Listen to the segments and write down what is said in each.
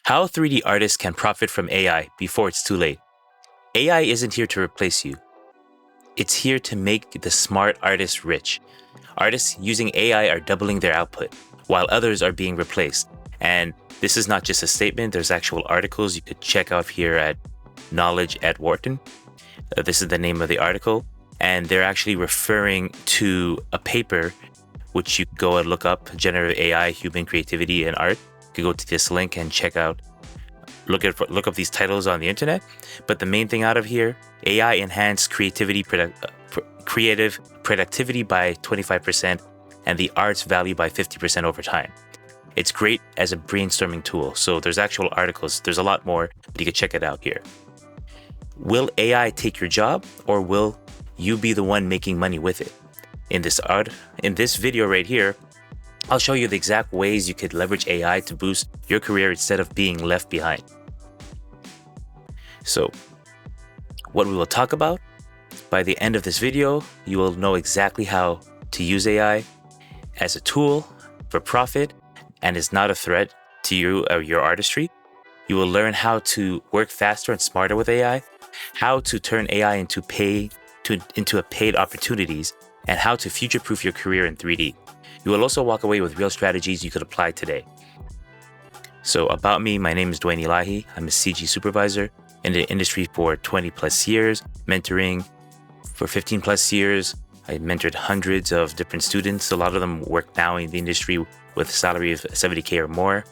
How 3D artists can profit from AI before it's too late. AI isn't here to replace you. It's here to make the smart artists rich. Artists using AI are doubling their output, while others are being replaced. And this is not just a statement, there's actual articles you could check out here at Knowledge at Wharton. This is the name of the article, and they're actually referring to a paper which you go and look up, Generative AI, Human Creativity and Art. You can go to this link and check out, look up these titles on the internet. But the main thing out of here, AI enhanced creative productivity by 25% and the art's value by 50% over time. It's great as a brainstorming tool. So there's actual articles. There's a lot more, but you can check it out here. Will AI take your job, or will you be the one making money with it? In this video right here, I'll show you the exact ways you could leverage AI to boost your career instead of being left behind. So, what we will talk about, by the end of this video, you will know exactly how to use AI as a tool for profit, and is not a threat to you or your artistry. You will learn how to work faster and smarter with AI, how to turn AI into paid opportunities, and how to future-proof your career in 3D. You will also walk away with real strategies you could apply today. So about me, my name is Dwayne Elahie. I'm a CG Supervisor in the industry for 20 plus years, mentoring for 15 plus years. I mentored hundreds of different students. A lot of them work now in the industry with a salary of $70K or more.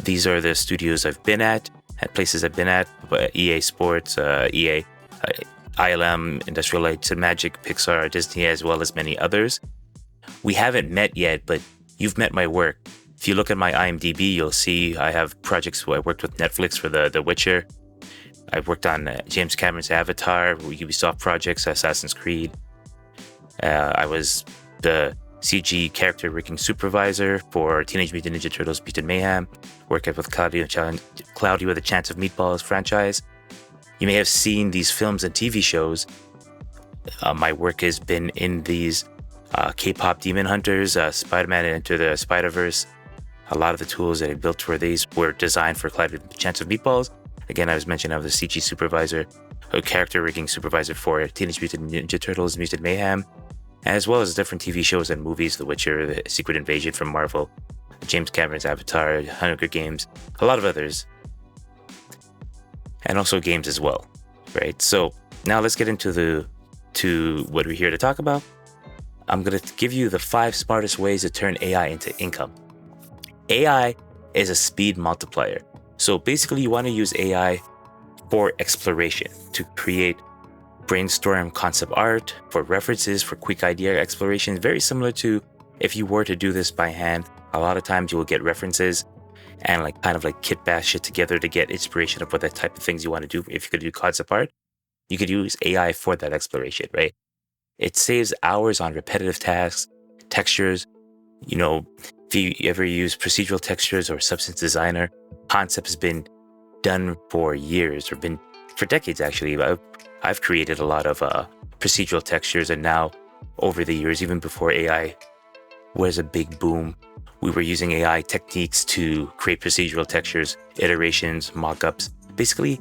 These are the studios I've been at places I've been at, EA Sports, EA, ILM, Industrial Light and Magic, Pixar, Disney, as well as many others. We haven't met yet, but you've met my work. If you look at my IMDb, you'll see I have projects where I worked with Netflix for The Witcher. I've worked on James Cameron's Avatar, Ubisoft projects, Assassin's Creed. I was the CG character rigging supervisor for Teenage Mutant Ninja Turtles Mutant Mayhem, working with Cloudy with a Chance of Meatballs franchise. You may have seen these films and TV shows. My work has been in these K-pop Demon Hunters, Spider-Man Into the Spider-Verse. A lot of the tools that I built for these were designed for Cloudy with a Chance of Meatballs. Again, I was mentioned I was a CG supervisor, a character rigging supervisor for Teenage Mutant Ninja Turtles Mutant Mayhem, as well as different TV shows and movies, The Witcher, The Secret Invasion from Marvel, James Cameron's Avatar, Hunger Games, a lot of others, and also games as well, right? So now let's get into what we're here to talk about. I'm going to give you the 5 smartest ways to turn AI into income. AI is a speed multiplier. So basically you want to use AI for exploration, to create brainstorm concept art, for references, for quick idea exploration. Very similar to if you were to do this by hand. A lot of times you will get references and kind of kitbash it together to get inspiration of what that type of things you want to do. If you could do concept art, you could use AI for that exploration, right? It saves hours on repetitive tasks, textures. If you ever use procedural textures or Substance Designer, concept has been done for years, or been for decades actually. I've created a lot of procedural textures, and now over the years, even before AI was a big boom, we were using AI techniques to create procedural textures, iterations, mockups, basically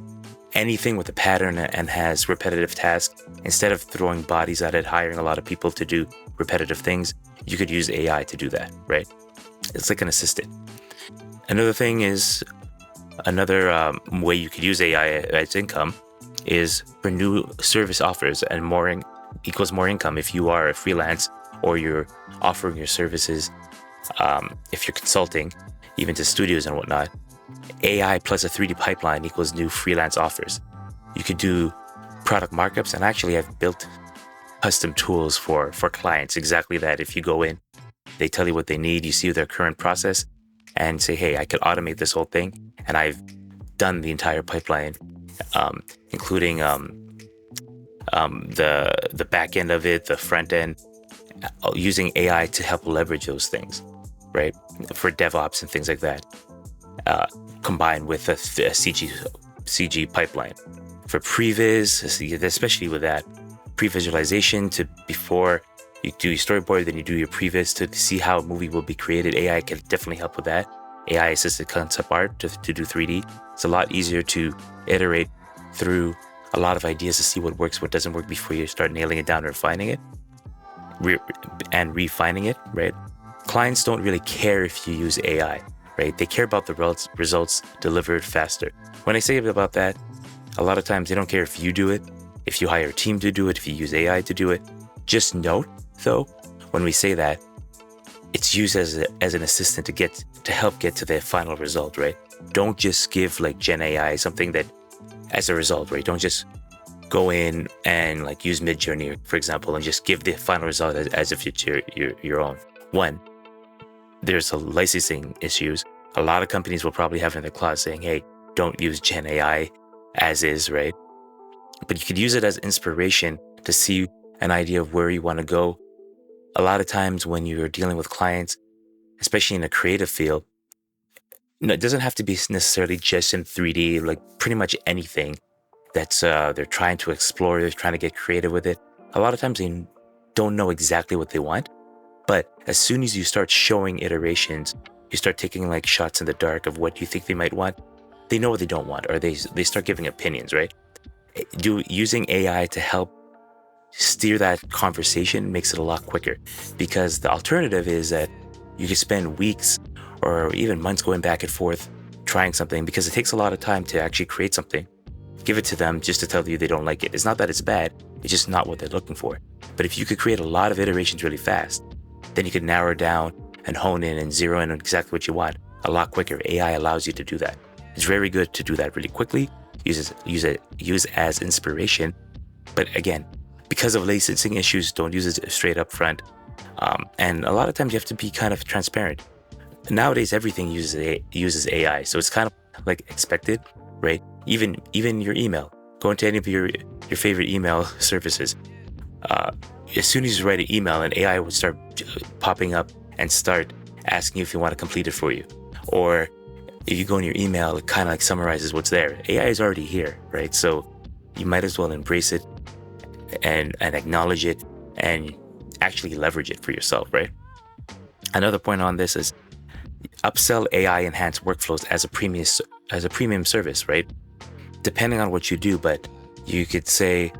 anything with a pattern and has repetitive tasks. Instead of throwing bodies at it, hiring a lot of people to do repetitive things, you could use AI to do that, right? It's like an assistant. Another way you could use AI as income is for new service offers, and more equals more income. If you are a freelance or you're offering your services, if you're consulting, even to studios and whatnot, AI plus a 3D pipeline equals new freelance offers. You could do product markups, and actually I've built custom tools for clients, exactly that. If you go in, they tell you what they need, you see their current process, and say, hey, I could automate this whole thing, and I've done the entire pipeline, including the back end of it, the front end, using AI to help leverage those things, right? For DevOps and things like that, combined with a CG pipeline. For previs, especially with that, pre-visualization to before you do your storyboard, then you do your previs to see how a movie will be created. AI can definitely help with that. AI assisted concept art to do 3D. It's a lot easier to iterate through a lot of ideas to see what works, what doesn't work before you start nailing it down and refining it, right? Clients don't really care if you use AI, right? They care about the results delivered faster. When I say about that, a lot of times they don't care if you do it, if you hire a team to do it, if you use AI to do it. Just note, though, when we say that, it's used as an assistant to help get to the final result, right? Don't just give like Gen AI something that as a result, right? Don't just go in and like use Midjourney, for example, and just give the final result as if it's your own. One, there's a licensing issues. A lot of companies will probably have in their clause saying, hey, don't use Gen AI as is, right? But you could use it as inspiration to see an idea of where you want to go. A lot of times when you're dealing with clients, especially in a creative field, it doesn't have to be necessarily just in 3D, like pretty much anything that's they're trying to explore, they're trying to get creative with it. A lot of times they don't know exactly what they want, but as soon as you start showing iterations, you start taking like shots in the dark of what you think they might want, they know what they don't want, or they start giving opinions, right? Using AI to help steer that conversation makes it a lot quicker, because the alternative is that you could spend weeks or even months going back and forth trying something, because it takes a lot of time to actually create something, give it to them just to tell you they don't like it. It's not that it's bad, it's just not what they're looking for. But if you could create a lot of iterations really fast, then you could narrow down and hone in and zero in on exactly what you want a lot quicker. AI allows you to do that. It's very good to do that really quickly, use as inspiration. But again, because of licensing issues, don't use it straight up front. And a lot of times you have to be kind of transparent. Nowadays, everything uses AI, so it's kind of like expected, right? Even your email. Go into any of your favorite email services. As soon as you write an email, an AI will start popping up and start asking you if you want to complete it for you. Or if you go in your email, it kind of like summarizes what's there. AI is already here, right? So you might as well embrace it and acknowledge it and actually leverage it for yourself, right? Another point on this is upsell AI enhanced workflows as a premium service, right? Depending on what you do, but you could say,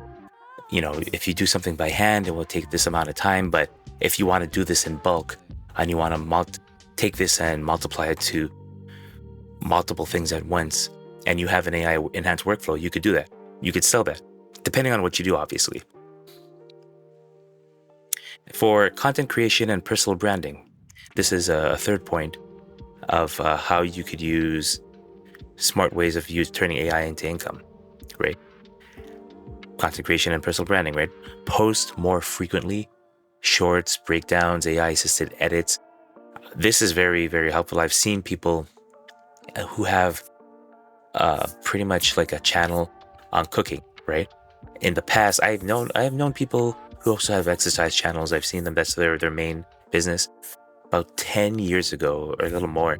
if you do something by hand, it will take this amount of time. But if you want to do this in bulk and you want to take this and multiply it to multiple things at once, and you have an AI enhanced workflow, you could do that. You could sell that, depending on what you do, obviously. For content creation and personal branding, this is a third point of how you could use smart ways of turning AI into income, right? Content creation and personal branding, right? Post more frequently, shorts, breakdowns, AI-assisted edits. This is very, very helpful. I've seen people who have pretty much like a channel on cooking, right? In the past, I have known people who also have exercise channels. I've seen them, that's their main business. About 10 years ago, or a little more,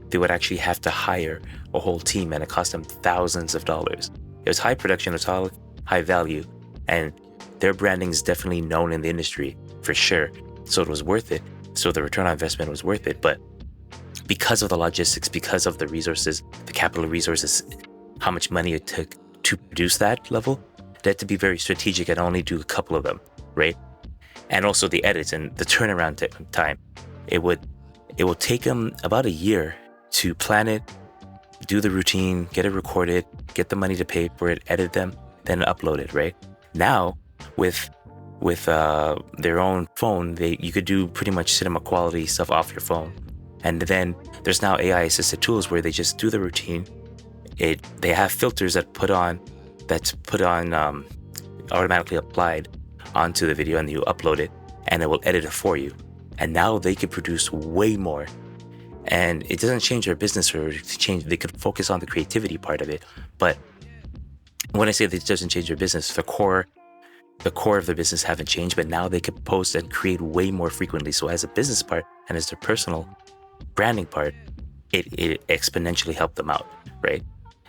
they would actually have to hire a whole team, and it cost them thousands of dollars. It was high production, it was high value, and their branding is definitely known in the industry for sure. So it was worth it. So the return on investment was worth it. But because of the logistics, because of the resources, the capital resources, how much money it took to produce that level, they had to be very strategic and only do a couple of them, right? And also the edits and the turnaround time. It will take them about a year to plan it, do the routine, get it recorded, get the money to pay for it, edit them, then upload it, right? Now, with their own phone, you could do pretty much cinema quality stuff off your phone. And then there's now AI assisted tools where they just do the routine. They have filters that's put on automatically applied onto the video, and you upload it and it will edit it for you. And now they can produce way more. And it doesn't change their business they could focus on the creativity part of it. But when I say that it doesn't change their business, the core of the business haven't changed, but now they can post and create way more frequently. So as a business part and as their personal branding part, it exponentially helped them out, right?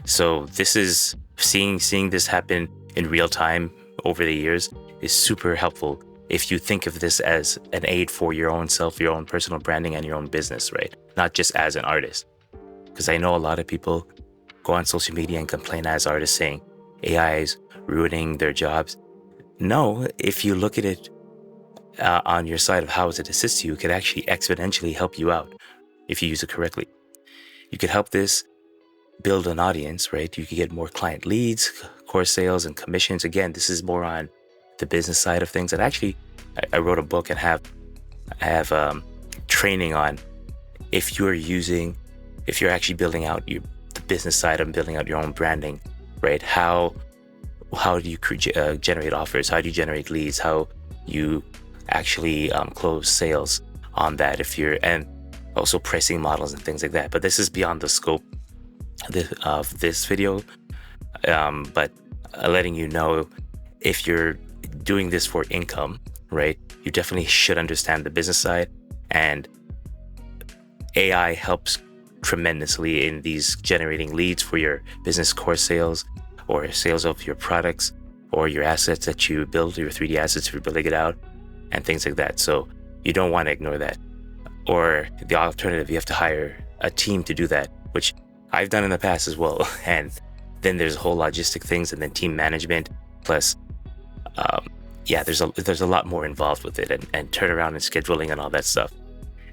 So this is seeing this happen in real time over the years is super helpful if you think of this as an aid for your own self, your own personal branding, and your own business, right? Not just as an artist. Because I know a lot of people go on social media and complain as artists saying AI is ruining their jobs. No, if you look at it on your side of how it assists you, it could actually exponentially help you out if you use it correctly. You could help this build an audience, right? You could get more client leads, course sales, and commissions. Again, this is more on the business side of things. And actually, I wrote a book and have training on if you're actually building out the business side and building out your own branding, right? How do you generate offers? How do you generate leads? How you actually close sales on that, and also pricing models and things like that. But this is beyond the scope of this video, but letting you know, if you're doing this for income, right, you definitely should understand the business side, and AI helps tremendously in these generating leads for your business course sales or sales of your products or your assets that you build, your 3D assets if you're building it out, and things like that. So you don't want to ignore that. Or the alternative, you have to hire a team to do that, which I've done in the past as well. And then there's whole logistic things, and then team management, plus there's a lot more involved with it, and turnaround and scheduling and all that stuff.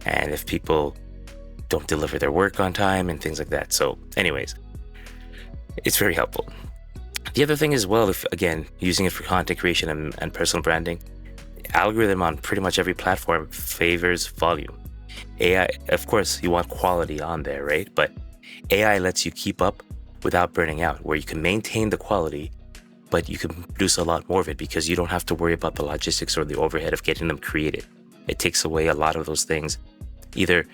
And if people don't deliver their work on time and things like that. So anyways, it's very helpful. The other thing as well, if again, using it for content creation and personal branding, algorithm on pretty much every platform favors volume. AI, of course, you want quality on there, right? But AI lets you keep up without burning out, where you can maintain the quality, but you can produce a lot more of it because you don't have to worry about the logistics or the overhead of getting them created. It takes away a lot of those things. Either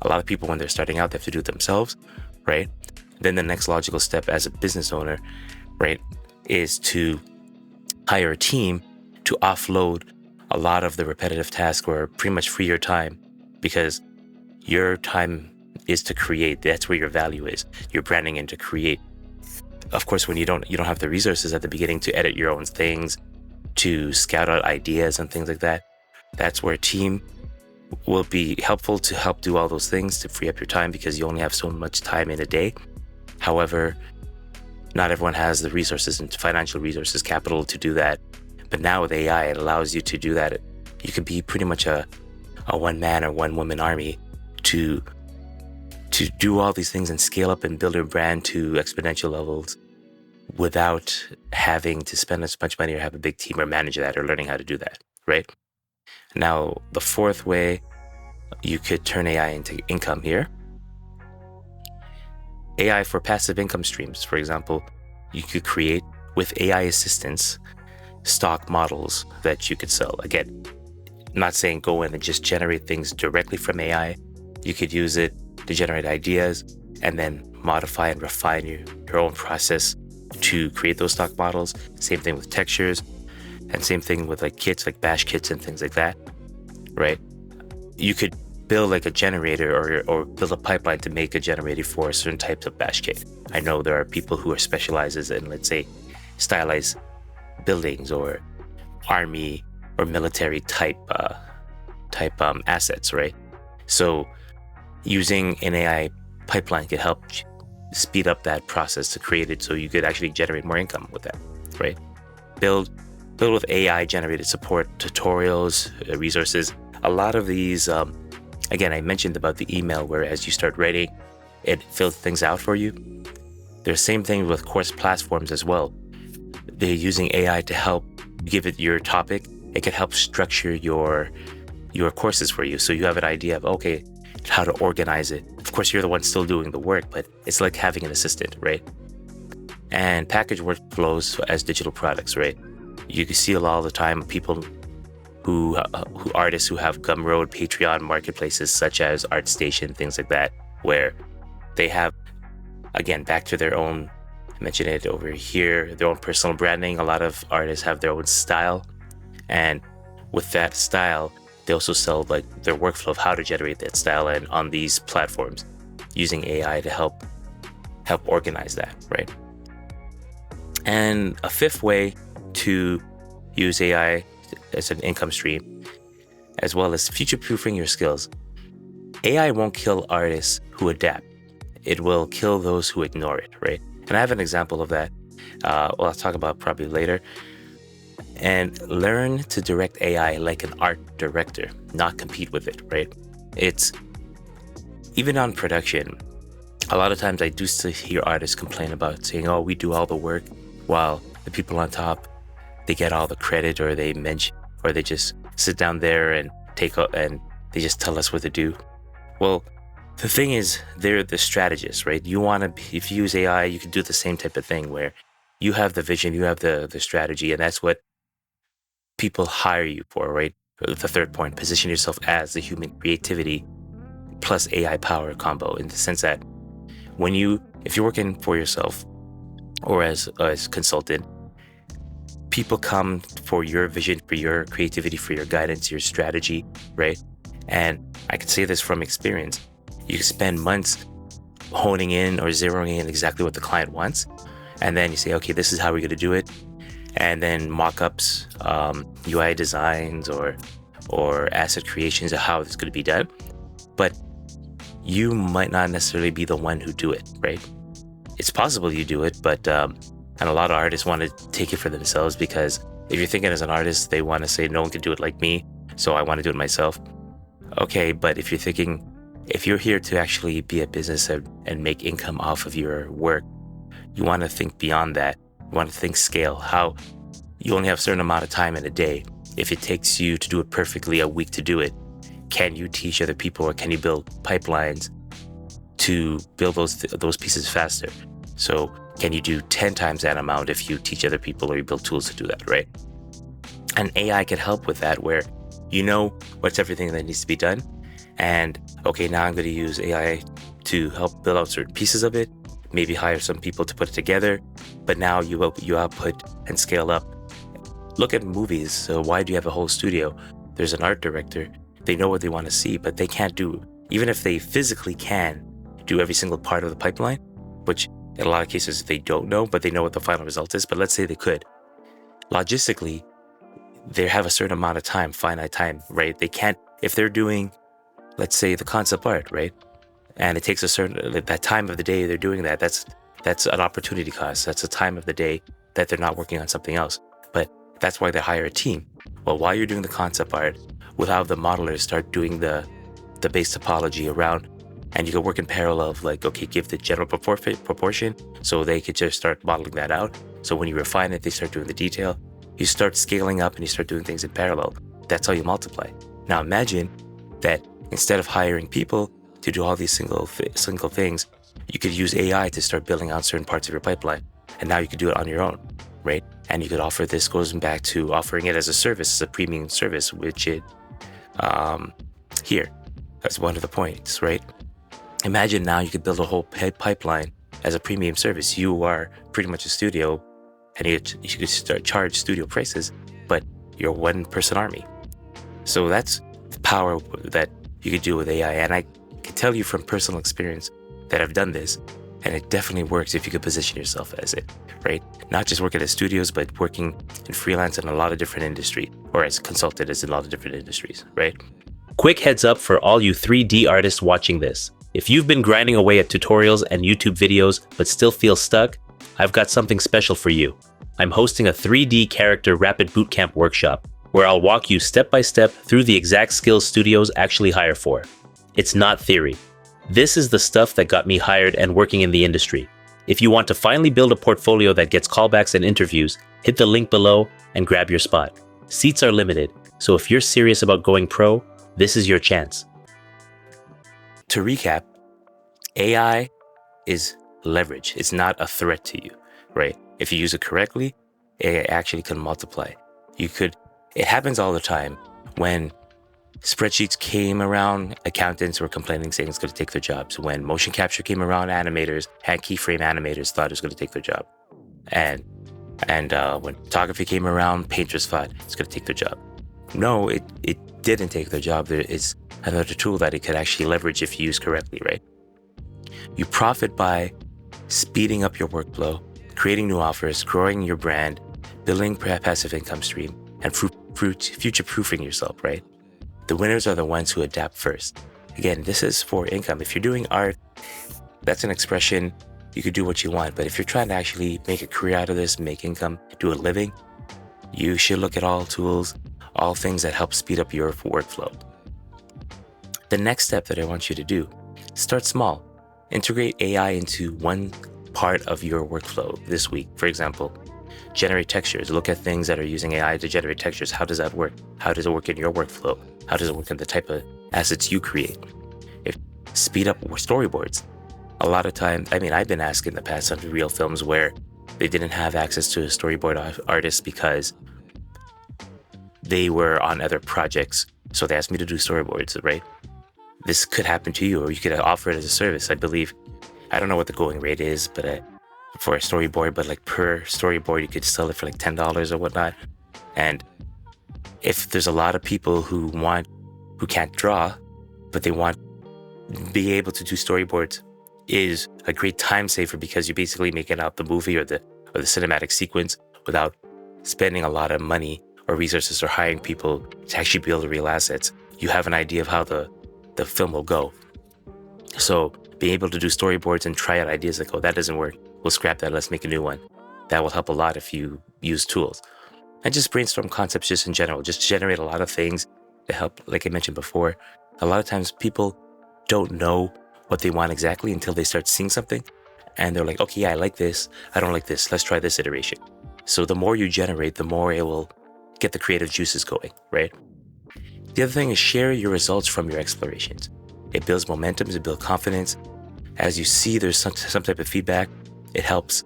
a lot of people, when they're starting out, they have to do it themselves, right? Then the next logical step as a business owner, right, is to hire a team to offload a lot of the repetitive tasks, or pretty much free your time, because your time is to create. That's where your value is. You're branding in to create. Of course, when you don't have the resources at the beginning to edit your own things, to scout out ideas and things like that, that's where a team will be helpful to help do all those things to free up your time, because you only have so much time in a day. However, not everyone has the resources and financial resources, capital to do that. But now with AI, it allows you to do that. You could be pretty much a one-man or one-woman army to do all these things and scale up and build your brand to exponential levels without having to spend as much money or have a big team or manage that or learning how to do that, right? Now, the fourth way you could turn AI into income here. AI for passive income streams. For example, you could create, with AI assistance, stock models that you could sell. Again, I'm not saying go in and just generate things directly from AI. You could use it to generate ideas and then modify and refine your own process to create those stock models. Same thing with textures, and same thing with like kits, like bash kits and things like that, right? You could build like a generator or build a pipeline to make a generator for certain types of bash kit. I know there are people who are specializes in, let's say, stylized buildings or army or military type assets, right? So using an AI pipeline could help speed up that process to create it, so you could actually generate more income with that, right? Build with AI generated support, tutorials, resources. A lot of these, again, I mentioned about the email, where as you start writing, it fills things out for you. There's same thing with course platforms as well. They're using AI to help give it your topic. It can help structure your courses for you, so you have an idea of, okay, how to organize it. Of course, you're the one still doing the work, but it's like having an assistant, right? And package workflows as digital products, right? You can see a lot of the time people who artists who have Gumroad, Patreon marketplaces such as ArtStation, things like that, where they have, again, back to their own, I mentioned it over here, their own personal branding. A lot of artists have their own style, and with that style, they also sell like their workflow of how to generate that style, and on these platforms using AI to help organize that, right? And a fifth way to use AI as an income stream, as well as future-proofing your skills. AI won't kill artists who adapt. it will kill those who ignore it, right? And I have an example of that. I'll talk about probably later. And learn to direct AI like an art director, not compete with it, right? It's even on production. A lot of times I do still hear artists complain about saying, oh, we do all the work while the people on top, they get all the credit, or they mention, or they just sit down there and and they just tell us what to do. Well, the thing is, they're the strategists, right? If you use AI, you can do the same type of thing where you have the vision, you have the strategy, and that's what people hire you for, right? The third point, position yourself as the human creativity plus AI power combo, in the sense that if you're working for yourself or as consultant, people come for your vision, for your creativity, for your guidance, your strategy, right? And I can say this from experience. You can spend months honing in or zeroing in exactly what the client wants. And then you say, okay, this is how we're going to do it. And then mockups, UI designs, or asset creations of how it's going to be done. But you might not necessarily be the one who do it, right? It's possible you do it, but and a lot of artists want to take it for themselves, because if you're thinking as an artist, they want to say, no one can do it like me, so I want to do it myself. Okay, but if you're here to actually be a business and make income off of your work, you want to think beyond that. You want to think scale, how you only have a certain amount of time in a day. If it takes you to do it perfectly a week to do it, can you teach other people, or can you build pipelines to build those pieces faster? So can you do 10 times that amount if you teach other people or you build tools to do that, right? And AI can help with that, where you know what's everything that needs to be done. And okay, now I'm going to use AI to help build out certain pieces of it, maybe hire some people to put it together. But now you output and scale up. Look at movies. So why do you have a whole studio? There's an art director. They know what they want to see, but they can't do, even if they physically can do every single part of the pipeline, which in a lot of cases they don't know, but they know what the final result is. But let's say they could. Logistically, they have a certain amount of time, finite time, right? They can't, if they're doing, let's say, the concept art, right? And it takes that time of the day they're doing that, that's an opportunity cost. That's a time of the day that they're not working on something else. But that's why they hire a team. Well, while you're doing the concept art, we'll have the modelers start doing the base topology around, and you can work in parallel of like, okay, give the general proportion, so they could just start modeling that out. So when you refine it, they start doing the detail. You start scaling up and you start doing things in parallel. That's how you multiply. Now imagine that instead of hiring people to do all these single things, you could use AI to start building out certain parts of your pipeline. And now you could do it on your own, right? And you could offer, this goes back to offering it as a service, as a premium service, which here, that's one of the points, right? Imagine now you could build a whole pipeline as a premium service. You are pretty much a studio, and you could start charge studio prices, but you're a one-person army. So that's the power that you could do with AI. And I can tell you from personal experience that I've done this, and it definitely works if you could position yourself as it, right? Not just working at studios, but working in freelance in a lot of different industries, or as consultant in a lot of different industries, right? Quick heads up for all you 3D artists watching this. If you've been grinding away at tutorials and YouTube videos but still feel stuck, I've got something special for you. I'm hosting a 3D character rapid bootcamp workshop where I'll walk you step by step through the exact skills studios actually hire for. It's not theory. This is the stuff that got me hired and working in the industry. If you want to finally build a portfolio that gets callbacks and interviews, hit the link below and grab your spot. Seats are limited, so if you're serious about going pro, this is your chance. To recap, AI is leverage. It's not a threat to you, right? If you use it correctly, AI actually can multiply. It happens all the time. When spreadsheets came around, accountants were complaining, saying it's going to take their jobs. When motion capture came around, animators, hand keyframe animators thought it was going to take their job. And when photography came around, painters thought it's going to take their job. No, it didn't take their job. There is another tool that it could actually leverage if used correctly, right? You profit by speeding up your workflow, creating new offers, growing your brand, building passive income stream, and future-proofing yourself, right? The winners are the ones who adapt first. Again, this is for income. If you're doing art, That's an expression. You could do what you want, but if you're trying to actually make a career out of this, make income, do a living, you should look at all tools, all things that help speed up your workflow. The next step that I want you to do, start small. Integrate AI into one part of your workflow this week. For example, generate textures. Look at things that are using AI to generate textures. How does that work? How does it work in your workflow? How does it work in the type of assets you create? If speed up storyboards. A lot of times, I've been asked in the past on real films where they didn't have access to a storyboard artist because they were on other projects. So they asked me to do storyboards, right? This could happen to you, or you could offer it as a service. I believe, I don't know what the going rate is, but for a storyboard, but like per storyboard, you could sell it for like $10 or whatnot. And if there's a lot of people who can't draw, but they want being able to do storyboards is a great time saver, because you're basically making out the movie or the cinematic sequence without spending a lot of money or resources or hiring people to actually build the real assets. You have an idea of how the film will go. So being able to do storyboards and try out ideas like, oh, that doesn't work, we'll scrap that, let's make a new one. That will help a lot if you use tools. And just brainstorm concepts just in general. Just generate a lot of things to help. Like I mentioned before, a lot of times people don't know what they want exactly until they start seeing something. And they're like, okay, yeah, I like this. I don't like this. Let's try this iteration. So the more you generate, the more it will get the creative juices going, right? The other thing is share your results from your explorations. It builds momentum, it builds confidence. As you see there's some type of feedback, it helps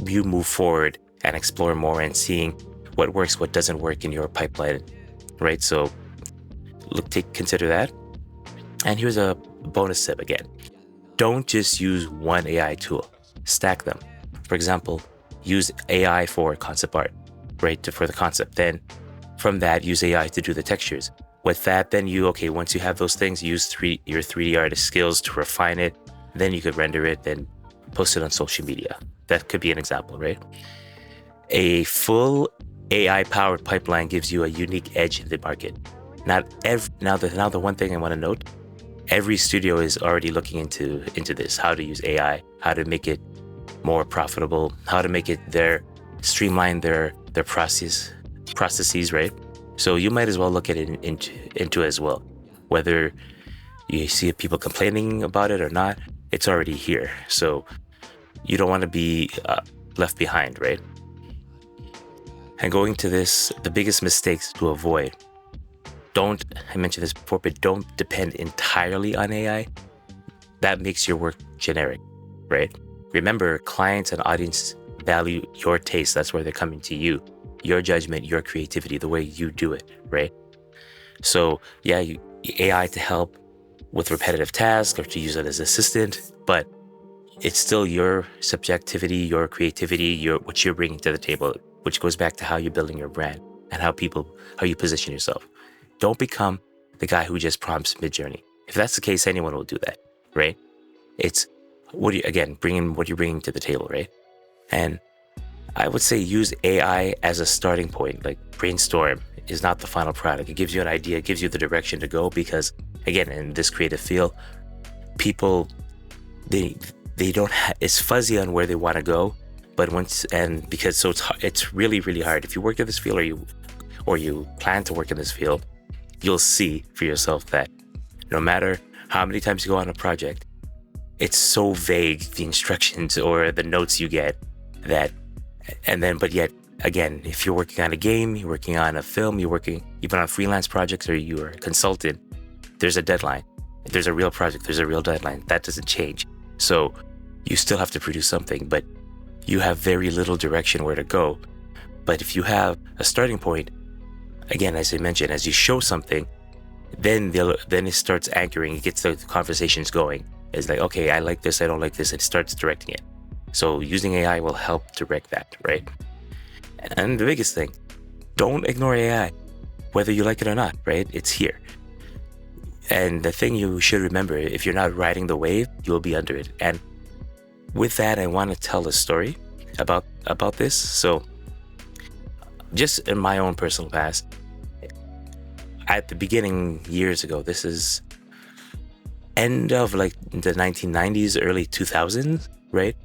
you move forward and explore more and seeing what works, what doesn't work in your pipeline, right? So consider that. And here's a bonus tip again. Don't just use one AI tool, stack them. For example, use AI for concept art, right? For the concept. Then from that, use AI to do the textures. With that, then once you have those things, use your 3D artist skills to refine it. Then you could render it, then post it on social media. That could be an example, right? A full AI-powered pipeline gives you a unique edge in the market. Now the one thing I want to note, every studio is already looking into this, how to use AI, how to make it more profitable, how to make it streamline their processes, right? So you might as well look at it into as well. Whether you see people complaining about it or not, it's already here. So you don't want to be left behind, right? And going to this, the biggest mistakes to avoid. I mentioned this before, but don't depend entirely on AI. That makes your work generic, right? Remember, clients and audience value your taste. That's where they're coming to you. Your judgment, your creativity, the way you do it, right? So yeah, AI to help with repetitive tasks or to use it as assistant, but it's still your subjectivity, your creativity, what you're bringing to the table, which goes back to how you're building your brand and how you position yourself. Don't become the guy who just prompts mid-journey. If that's the case, anyone will do that, right? It's bringing what you're bringing to the table, right? And I would say use AI as a starting point. Like, brainstorm is not the final product. It gives you an idea, it gives you the direction to go, because again, in this creative field, people, they don't it's fuzzy on where they want to go, but it's really, really hard. If you work in this field or you plan to work in this field, you'll see for yourself that no matter how many times you go on a project, it's so vague, the instructions or the notes you get, but yet again, if you're working on a game, you're working on a film, you're working even on freelance projects, or you're a consultant, there's a deadline. If there's a real project, there's a real deadline. That doesn't change. So you still have to produce something, but you have very little direction where to go. But if you have a starting point, again, as I mentioned, as you show something, then it starts anchoring, it gets the conversations going. It's like, okay, I like this, I don't like this, it starts directing it. So using AI will help direct that, right? And the biggest thing, don't ignore AI, whether you like it or not, right? It's here. And the thing you should remember, if you're not riding the wave, you'll be under it. And with that, I want to tell a story about this. So just in my own personal past, at the beginning years ago, this is end of like the 1990s, early 2000s, right?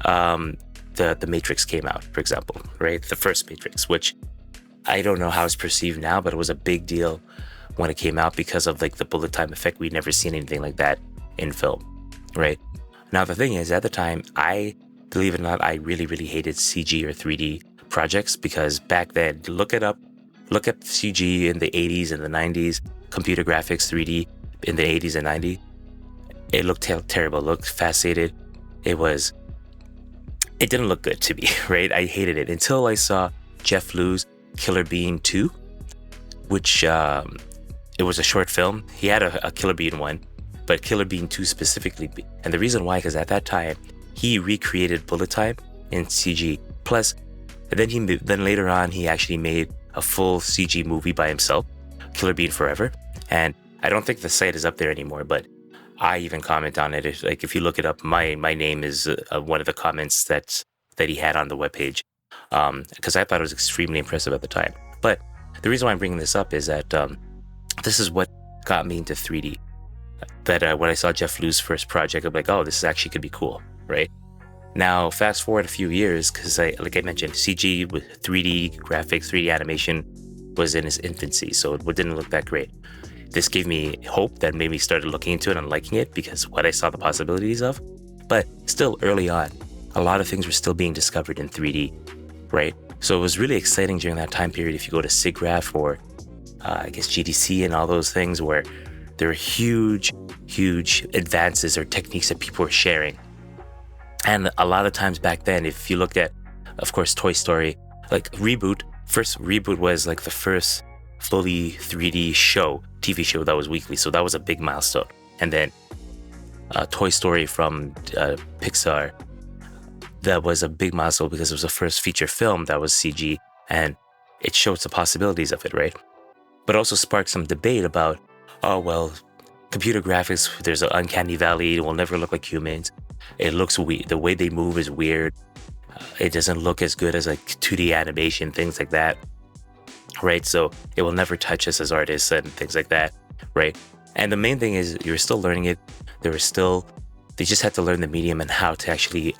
The Matrix came out, for example, right? The first Matrix, which I don't know how it's perceived now, but it was a big deal when it came out because of like the bullet time effect. We'd never seen anything like that in film, right? Now, the thing is, at the time, believe it or not, I really, really hated CG or 3D projects because back then, look up CG in the 80s and the 90s, computer graphics 3D in the 80s and 90s. It looked terrible, it looked faceted. It didn't look good to me, right? I hated it until I saw Jeff Liu's Killer Bean 2, which it was a short film. He had a Killer Bean 1, but Killer Bean 2 specifically. And the reason why, because at that time, he recreated bullet time in CG. Plus, then later on, he actually made a full CG movie by himself, Killer Bean Forever. And I don't think the site is up there anymore, but I even comment on it. If you look it up, my name is one of the comments that he had on the webpage, because I thought it was extremely impressive at the time. But the reason why I'm bringing this up is that this is what got me into 3D. That when I saw Jeff Liu's first project, I'm like, oh, this actually could be cool, right? Now, fast forward a few years, because like I mentioned, CG with 3D graphics, 3D animation was in its infancy, so it didn't look that great. This gave me hope that made me started looking into it and liking it because what I saw the possibilities of. But still early on, a lot of things were still being discovered in 3D, right? So it was really exciting during that time period. If you go to SIGGRAPH or I guess GDC and all those things where there were huge advances or techniques that people were sharing. And a lot of times back then, if you looked at, of course, Toy Story, like first Reboot was like the first fully 3D TV show that was weekly. So that was a big milestone. And then Toy Story from Pixar, that was a big milestone because it was the first feature film that was CG and it showed the possibilities of it, right? But also sparked some debate about, oh, well, computer graphics, there's an uncanny valley, it will never look like humans. It looks weird, the way they move is weird. It doesn't look as good as like 2D animation, things like that. Right, so it will never touch us as artists and things like that, right? And the main thing is you're still learning it. They just had to learn the medium and how to actually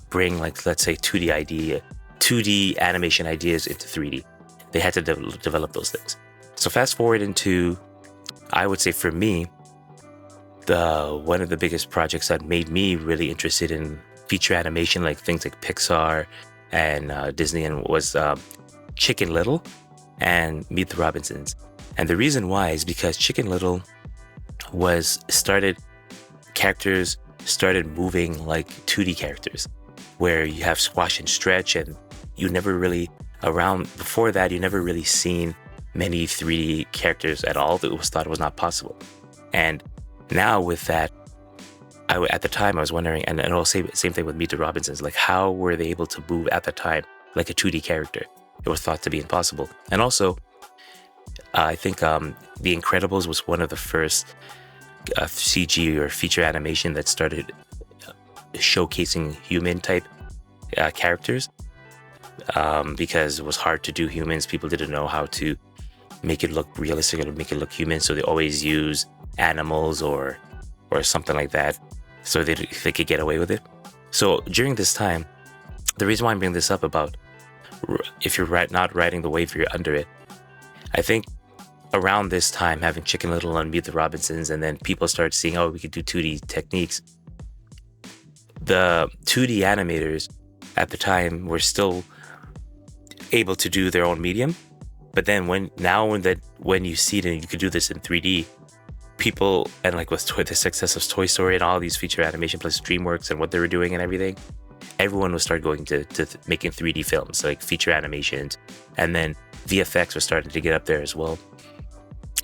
bring, like, let's say 2D animation ideas into 3D. They had to develop those things. So fast forward into, I would say for me, one of the biggest projects that made me really interested in feature animation, like things like Pixar and Disney, and was Chicken Little and Meet the Robinsons. And the reason why is because Chicken Little characters started moving like 2D characters, where you have squash and stretch, and you never really, before that, you never really seen many 3D characters at all. That was thought it was not possible. And now with that, at the time I was wondering, and I'll say the same thing with Meet the Robinsons, like how were they able to move at the time like a 2D character? It was thought to be impossible. And also, I think The Incredibles was one of the first CG or feature animation that started showcasing human type characters, because it was hard to do humans. People didn't know how to make it look realistic or make it look human, so they always use animals or something like that, so they could get away with it. So during this time, the reason why I'm bringing this up about if you're not riding the wave, you're under it, I think around this time, having Chicken Little and Meet the Robinsons, and then people started seeing, oh, we could do 2D techniques. The 2D animators at the time were still able to do their own medium, but then when you see it and you could do this in 3D, people, and like with the success of Toy Story and all these feature animation plus DreamWorks and what they were doing and everything, everyone would start going to making 3D films, like feature animations, and then VFX was starting to get up there as well.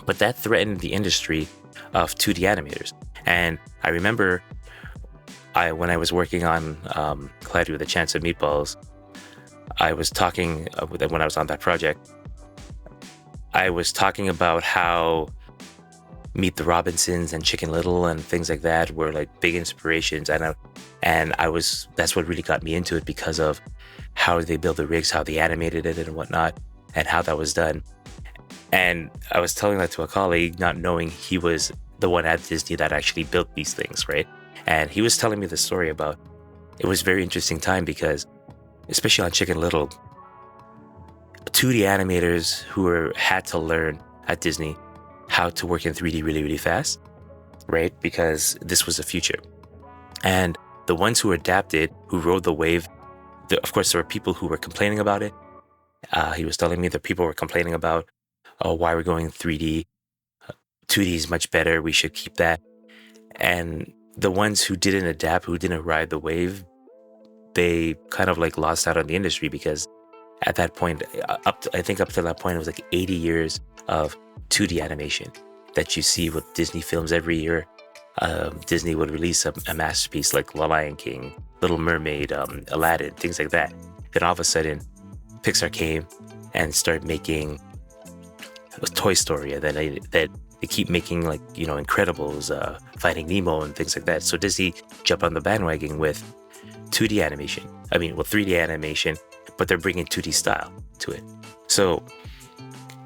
But that threatened the industry of 2D animators. And I remember when I was working on Cloudy with a Chance of Meatballs, I was talking, when I was on that project, I was talking about how Meet the Robinsons and Chicken Little and things like that were like big inspirations, and that's what really got me into it, because of how they build the rigs, how they animated it and whatnot, and how that was done. And I was telling that to a colleague, not knowing he was the one at Disney that actually built these things, right? And he was telling me the story about, it was a very interesting time because, especially on Chicken Little, 2D animators who had to learn at Disney how to work in 3D really, really fast, right? Because this was the future. And the ones who adapted, who rode the wave, of course, there were people who were complaining about it. He was telling me that people were complaining about, oh, why we're going 3D? 2D is much better. We should keep that. And the ones who didn't adapt, who didn't ride the wave, they kind of like lost out on the industry, because at that point, I think up to that point, it was like 80 years of 2D animation that you see with Disney films every year. Disney would release a masterpiece like The Lion King, Little Mermaid, Aladdin, things like that. Then all of a sudden, Pixar came and started making Toy Story, and then they keep making, like, you know, Incredibles, Finding Nemo, and things like that. So Disney jumped on the bandwagon with 2D animation. I mean, with 3D animation, but they're bringing 2D style to it. So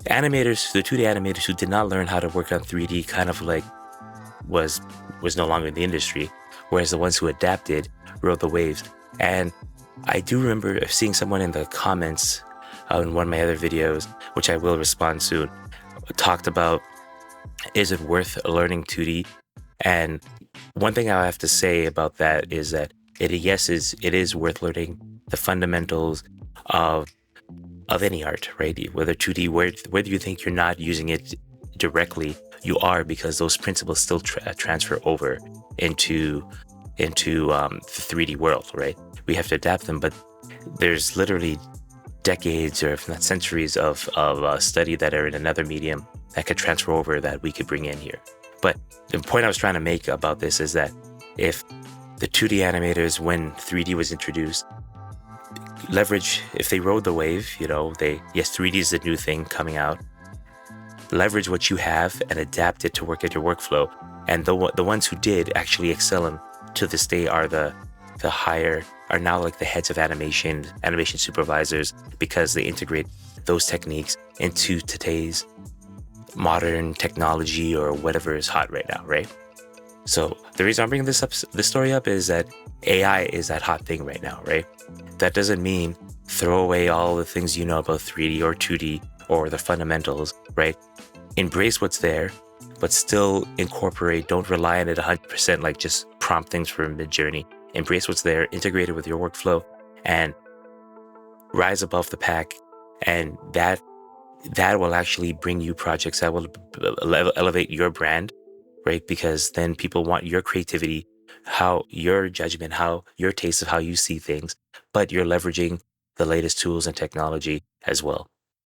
animators, the 2D animators who did not learn how to work on 3D kind of like was no longer in the industry, whereas the ones who adapted rode the waves. And I do remember seeing someone in the comments in one of my other videos, which I will respond soon, talked about, is it worth learning 2D? And one thing I have to say about that is that it is worth learning the fundamentals of any art, right? Whether 2D, whether you think you're not using it directly, you are, because those principles still transfer over into the 3D world, right? We have to adapt them, but there's literally decades, or if not centuries, of study that are in another medium that could transfer over, that we could bring in here. But the point I was trying to make about this is that if the 2D animators, when 3D was introduced, if they rode the wave, you know, yes, 3D is the new thing coming out, leverage what you have and adapt it to work at your workflow. And the ones who did actually excel, and to this day are are now like the heads of animation supervisors, because they integrate those techniques into today's modern technology, or whatever is hot right now, right? So the reason I'm bringing this story up is that AI is that hot thing right now, right? That doesn't mean throw away all the things you know about 3D or 2D or the fundamentals, right? Embrace what's there, but still incorporate. Don't rely on it 100%, like just prompt things for Midjourney. Embrace what's there, integrate it with your workflow, and rise above the pack. And that will actually bring you projects that will elevate your brand, right? Because then people want your creativity, how your judgment, how your taste of how you see things, but you're leveraging the latest tools and technology as well.